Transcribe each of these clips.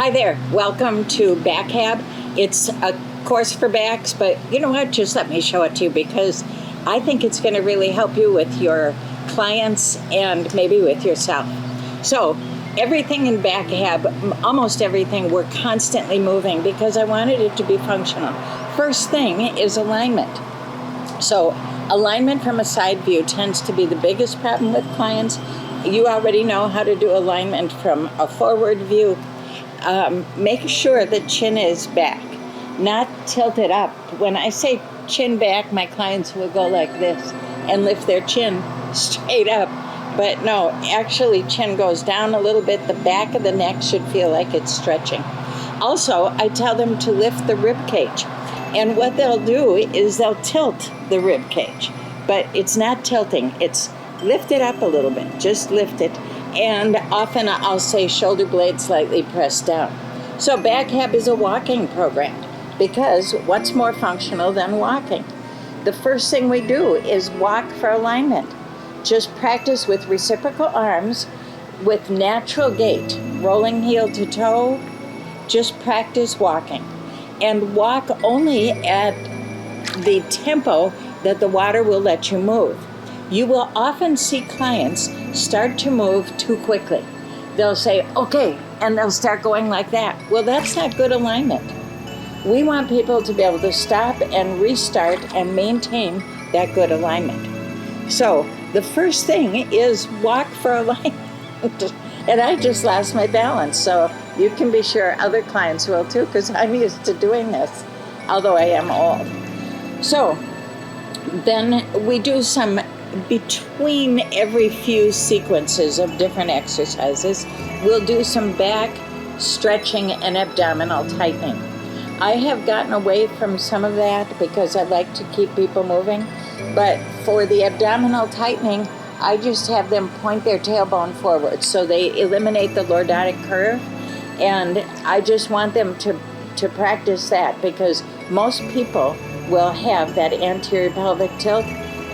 Hi there, welcome to BackHab. It's a course for backs, but you know what, just let me show it to you because I think it's going to really help you with your clients and maybe with yourself. So everything in BackHab, almost everything, we're constantly moving because I wanted it to be functional. First thing is alignment. So alignment from a side view tends to be the biggest problem with clients. You already know how to do alignment from a forward view. Make sure the chin is back, not tilted up. When I say chin back, my clients will go like this and lift their chin straight up. But no, actually chin goes down a little bit. The back of the neck should feel like it's stretching. Also, I tell them to lift the rib cage. And what they'll do is they'll tilt the rib cage. But it's not tilting. It's lift it up a little bit. Just lift it. And often I'll say shoulder blades slightly pressed down. So BackHab is a walking program because what's more functional than walking? The first thing we do is walk for alignment. Just practice with reciprocal arms, with natural gait, rolling heel to toe. Just practice walking. And walk only at the tempo that the water will let you move. You will often see clients start to move too quickly. They'll say, okay, and they'll start going like that. Well, that's not good alignment. We want people to be able to stop and restart and maintain that good alignment. So the first thing is walk for alignment. And I just lost my balance. So you can be sure other clients will too, because I'm used to doing this, although I am old. So then we do some between every few sequences of different exercises. We'll do some back stretching and abdominal tightening. I have gotten away from some of that because I like to keep people moving. But for the abdominal tightening, I just have them point their tailbone forward. So they eliminate the lordotic curve. And I just want them to practice that because most people will have that anterior pelvic tilt.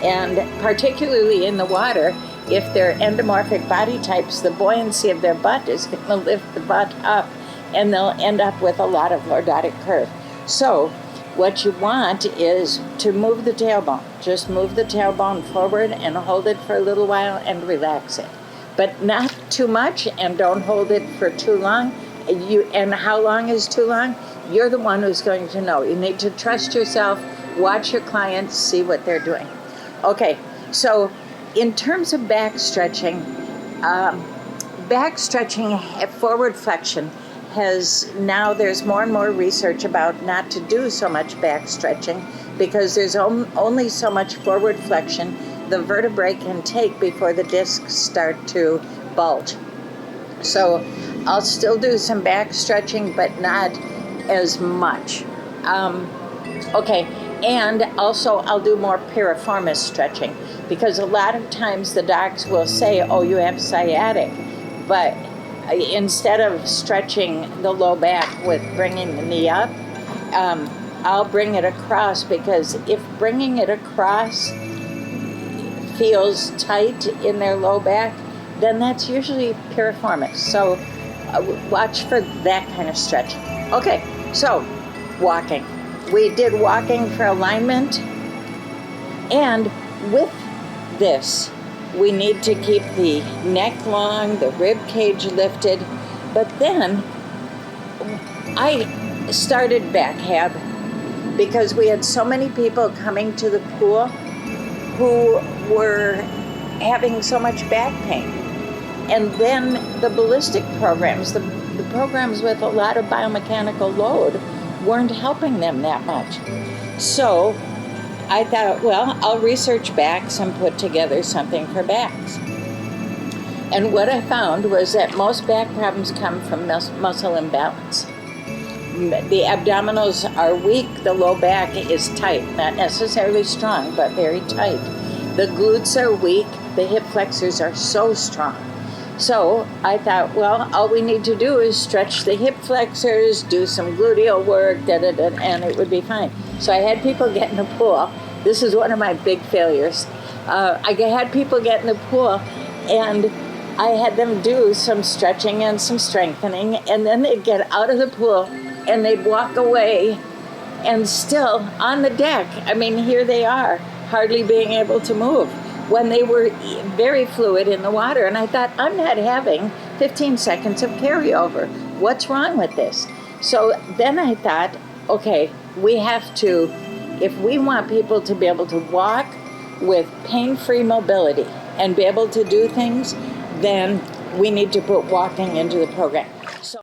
And particularly in the water, if they're endomorphic body types, the buoyancy of their butt is going to lift the butt up and they'll end up with a lot of lordotic curve. So what you want is to move the tailbone. Just move the tailbone forward and hold it for a little while and relax it. But not too much, and don't hold it for too long. And how long is too long? You're the one who's going to know. You need to trust yourself, watch your clients, see what they're doing. Okay, so in terms of back stretching forward flexion there's more and more research about not to do so much back stretching because there's only so much forward flexion the vertebrae can take before the discs start to bulge. So I'll still do some back stretching, but not as much. Okay, and also I'll do more piriformis stretching because a lot of times the docs will say, oh, you have sciatic, but instead of stretching the low back with bringing the knee up, I'll bring it across because if bringing it across feels tight in their low back, then that's usually piriformis. So watch for that kind of stretching. Okay, so walking. We did walking for alignment, and with this, we need to keep the neck long, the rib cage lifted, but then I started BackHab because we had so many people coming to the pool who were having so much back pain. And then the ballistic programs, the programs with a lot of biomechanical load, weren't helping them that much. So I thought, well, I'll research backs and put together something for backs. And what I found was that most back problems come from muscle imbalance. The abdominals are weak, the low back is tight, not necessarily strong, but very tight. The glutes are weak, the hip flexors are so strong. So I thought, well, all we need to do is stretch the hip flexors, do some gluteal work, and it would be fine. So I had people get in the pool. This is one of my big failures. I had people get in the pool, and I had them do some stretching and some strengthening, and then they'd get out of the pool and they'd walk away and still on the deck. I mean, here they are, hardly being able to move when they were very fluid in the water. And I thought, I'm not having 15 seconds of carryover. What's wrong with this? So then I thought, okay, we have to, if we want people to be able to walk with pain-free mobility and be able to do things, then we need to put walking into the program.